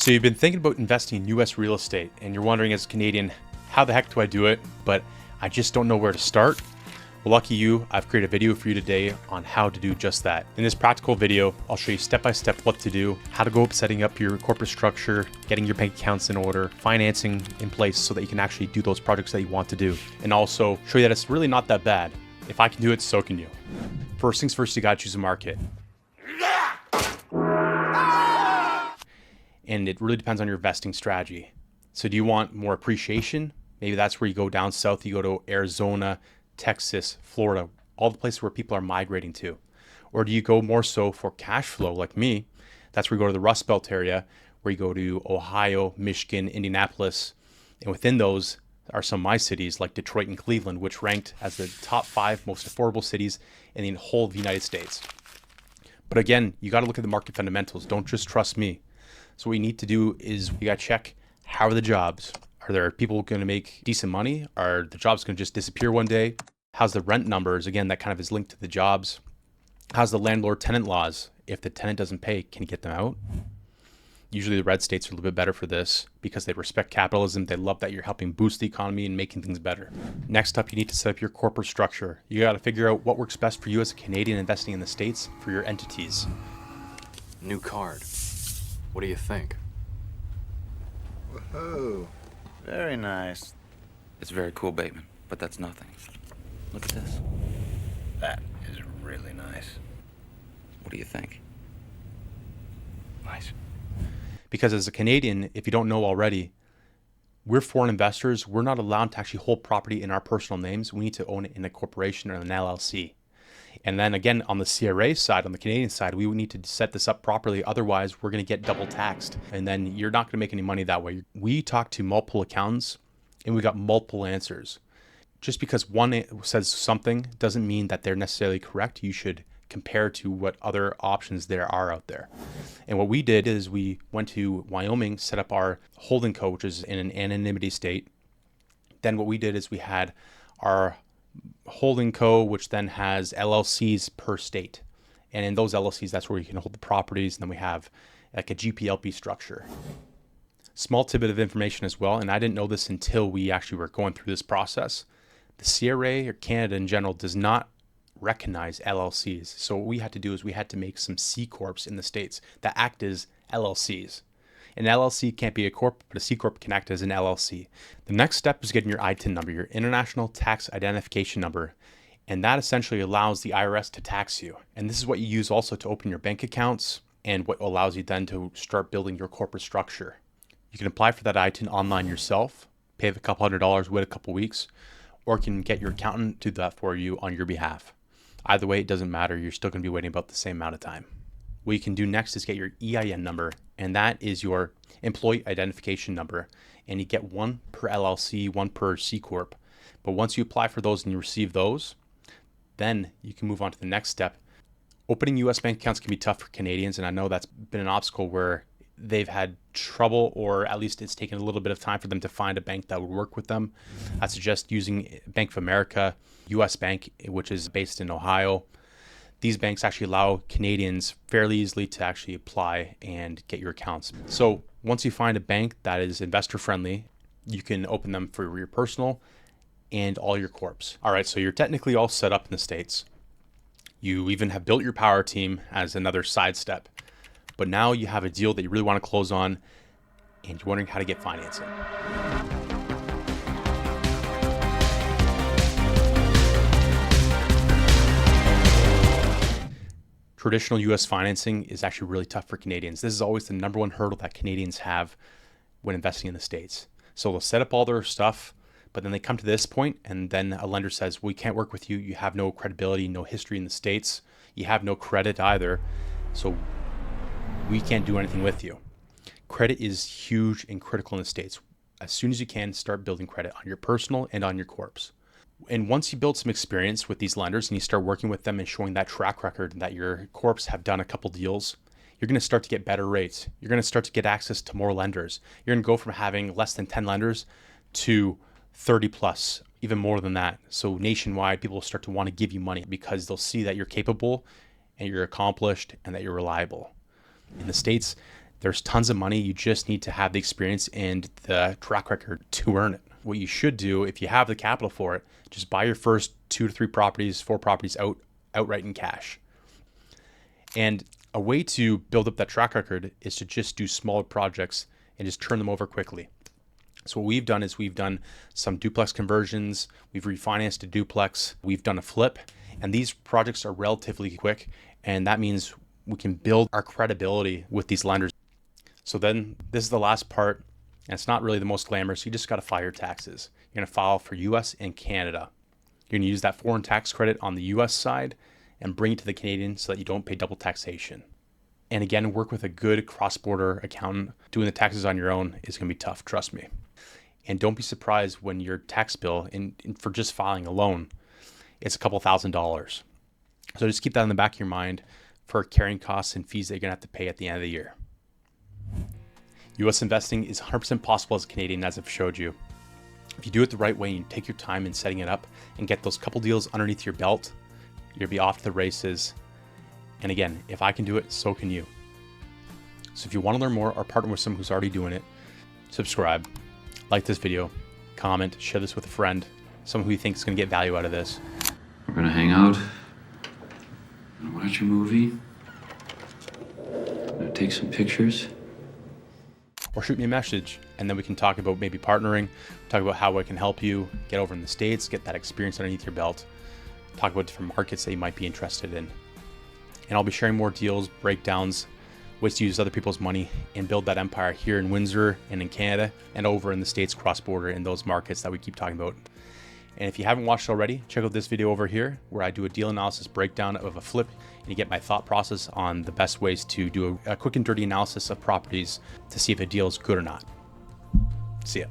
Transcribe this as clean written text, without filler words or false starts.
So you've been thinking about investing in US real estate and you're wondering as a Canadian, how the heck do I do it? But I just don't know where to start. Well, lucky you, I've created a video for you today on how to do just that. In this practical video, I'll show you step by step what to do, how to go up setting up your corporate structure, getting your bank accounts in order, financing in place so that you can actually do those projects that you want to do. And also show you that it's really not that bad. If I can do it, so can you. First things first, you gotta choose a market. And it really depends on your investing strategy. So do you want more appreciation? Maybe that's where you go down south, you go to Arizona, Texas, Florida, all the places where people are migrating to. Or do you go more so for cash flow like me? That's where you go to the Rust Belt area, where you go to Ohio, Michigan, Indianapolis. And within those are some of my cities like Detroit and Cleveland, which ranked as the top 5 most affordable cities in the whole of the United States. But again, you got to look at the market fundamentals. Don't just trust me. So what you need to do is you got to check, how are the jobs? Are there people going to make decent money? Are the jobs going to just disappear one day? How's the rent numbers? Again, that kind of is linked to the jobs. How's the landlord-tenant laws? If the tenant doesn't pay, can you get them out? Usually the red states are a little bit better for this because they respect capitalism. They love that you're helping boost the economy and making things better. Next up, you need to set up your corporate structure. You got to figure out what works best for you as a Canadian investing in the States for your entities. New card. What do you think? Whoa, very nice. It's very cool, Bateman, but that's nothing. Look at this. That is really nice. What do you think? Nice. Because as a Canadian, if you don't know already, we're foreign investors. We're not allowed to actually hold property in our personal names. We need to own it in a corporation or an LLC. And then again, on the CRA side, on the Canadian side, we would need to set this up properly. Otherwise, we're going to get double taxed. And then you're not going to make any money that way. We talked to multiple accountants and we got multiple answers. Just because one says something doesn't mean that they're necessarily correct. You should compare to what other options there are out there. And what we did is we went to Wyoming, set up our holding co, which is in an anonymity state. Then what we did is we had our holding co, which then has LLCs per state. And in those LLCs, that's where you can hold the properties. And then we have like a GPLP structure. Small tidbit of information as well. And I didn't know this until we actually were going through this process. The CRA or Canada in general does not recognize LLCs. So what we had to do is we had to make some C Corps in the States that act as LLCs. An LLC can't be a corp, but a C Corp can act as an LLC. The next step is getting your ITIN number, your International Tax Identification Number. And that essentially allows the IRS to tax you. And this is what you use also to open your bank accounts and what allows you then to start building your corporate structure. You can apply for that ITIN online yourself, pay a couple $100, wait a couple weeks, or you can get your accountant to do that for you on your behalf. Either way, it doesn't matter. You're still going to be waiting about the same amount of time. What you can do next is get your EIN number, and that is your employee identification number. And you get one per LLC, one per C Corp. But once you apply for those and you receive those, then you can move on to the next step. Opening US bank accounts can be tough for Canadians, and I know that's been an obstacle where they've had trouble, or at least it's taken a little bit of time for them to find a bank that would work with them. I suggest using Bank of America, US Bank, which is based in Ohio. These banks actually allow Canadians fairly easily to actually apply and get your accounts. So once you find a bank that is investor friendly, you can open them for your personal and all your corps. All right, so you're technically all set up in the States. You even have built your power team as another side step. But now you have a deal that you really want to close on and you're wondering how to get financing. Traditional US financing is actually really tough for Canadians. This is always the number one hurdle that Canadians have when investing in the States. So they'll set up all their stuff, but then they come to this point and then a lender says, we can't work with you. You have no credibility, no history in the States. You have no credit either. So we can't do anything with you. Credit is huge and critical in the States. As soon as you can, start building credit on your personal and on your corps. And once you build some experience with these lenders and you start working with them and showing that track record that your corps have done a couple deals, you're going to start to get better rates. You're going to start to get access to more lenders. You're going to go from having less than 10 lenders to 30 plus, even more than that. So nationwide, people will start to want to give you money because they'll see that you're capable and you're accomplished and that you're reliable. In the States, There's tons of money. You just need to have the experience and the track record to earn it. What you should do, if you have the capital for it, just buy your first 2 to 3 properties, 4 properties outright in cash. And a way to build up that track record is to just do smaller projects and just turn them over quickly. So what we've done is we've done some duplex conversions, we've refinanced a duplex, we've done a flip, and these projects are relatively quick, and that means we can build our credibility with these lenders. So then this is the last part, and it's not really the most glamorous. You just got to file your taxes. You're going to file for US and Canada. You're going to use that foreign tax credit on the US side and bring it to the Canadian so that you don't pay double taxation. And again, work with a good cross-border accountant. Doing the taxes on your own is going to be tough, trust me. And don't be surprised when your tax bill, and for just filing alone, it's a couple $1,000s. So just keep that in the back of your mind for carrying costs and fees that you're going to have to pay at the end of the year. US investing is 100% possible as a Canadian, as I've showed you. If you do it the right way and you take your time in setting it up and get those couple deals underneath your belt, you'll be off to the races. And again, if I can do it, so can you. So if you want to learn more or partner with someone who's already doing it, subscribe, like this video, comment, share this with a friend, someone who you think is going to get value out of this. We're gonna hang out, gonna watch a movie, gonna take some pictures. Or shoot me a message, and then we can talk about maybe partnering, talk about how I can help you get over in the States, get that experience underneath your belt, talk about different markets that you might be interested in. And I'll be sharing more deals, breakdowns, ways to use other people's money and build that empire here in Windsor and in Canada and over in the States cross-border in those markets that we keep talking about. And if you haven't watched already, check out this video over here where I do a deal analysis breakdown of a flip and you get my thought process on the best ways to do a quick and dirty analysis of properties to see if a deal is good or not. See ya.